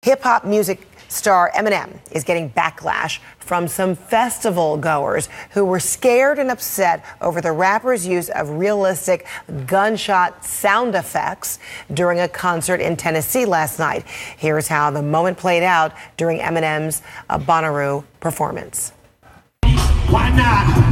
Hip-hop music star Eminem is getting backlash from some festival goers who were scared and upset over the rapper's use of realistic gunshot sound effects during a concert in Tennessee last night. Here's how the moment played out during Eminem's Bonnaroo performance. Why not?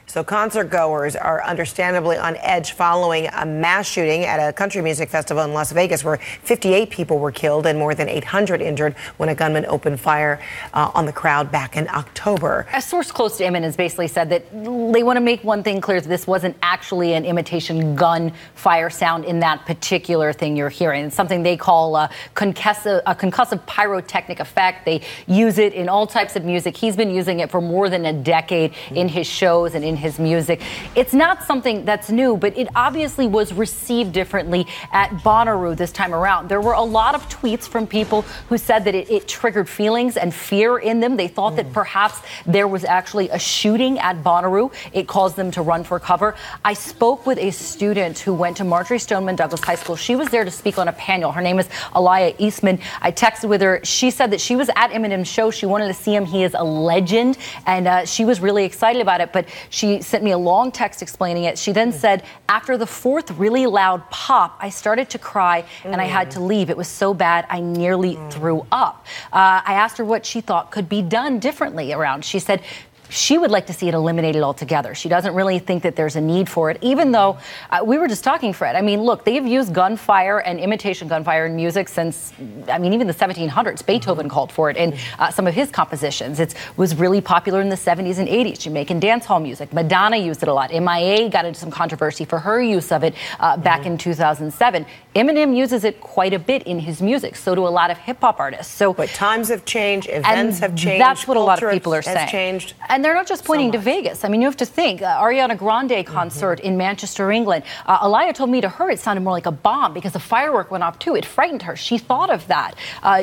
So concert goers are understandably on edge following a mass shooting at a country music festival in Las Vegas where 58 people were killed and more than 800 injured when a gunman opened fire on the crowd back in October. A source close to Eminem has basically said that they want to make one thing clear: that this wasn't actually an imitation gun fire sound in that particular thing you're hearing. It's something they call a concussive pyrotechnic effect. They use it in all types of music. He's been using it for more than a decade in his shows and in his music. It's not something that's new, but it obviously was received differently at Bonnaroo this time around. There were a lot of tweets from people who said that it triggered feelings and fear in them. They thought that perhaps there was actually a shooting at Bonnaroo. It caused them to run for cover. I spoke with a student who went to Marjorie Stoneman Douglas High School. She was there to speak on a panel. Her name is Aliyah Eastman. I texted with her. She said that she was at Eminem's show. She wanted to see him. He is a legend, and she was really excited about it, but she sent me a long text explaining it. She then said, after the fourth really loud pop, I started to cry and I had to leave. It was so bad, I nearly threw up. I asked her what she thought could be done differently around. She said she would like to see it eliminated altogether. She doesn't really think that there's a need for it, even though we were just talking, Fred. I mean, look, they've used gunfire and imitation gunfire in music since, I mean, even the 1700s. Beethoven called for it in some of his compositions. It was really popular in the 70s and 80s, Jamaican dance hall music. Madonna used it a lot. MIA got into some controversy for her use of it back in 2007. Eminem uses it quite a bit in his music. So do a lot of hip-hop artists. So, but times have changed, events have changed. That's what a lot of people are saying. Changed. And they're not just pointing to Vegas. I mean, you have to think, Ariana Grande concert in Manchester, England. Aliyah told me to her it sounded more like a bomb because the firework went off too. It frightened her. She thought of that.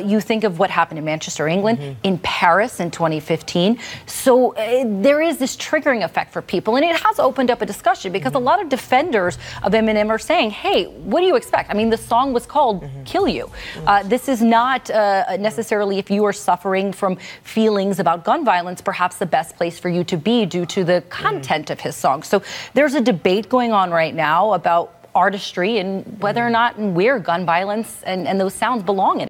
You think of what happened in Manchester, England, in Paris in 2015. So there is this triggering effect for people, and it has opened up a discussion because a lot of defenders of Eminem are saying, hey, what do you expect? I mean, the song was called Kill You. This is not necessarily, if you are suffering from feelings about gun violence, perhaps the best place for you to be due to the content of his song. So there's a debate going on right now about artistry and whether or not and where gun violence and those sounds belong in.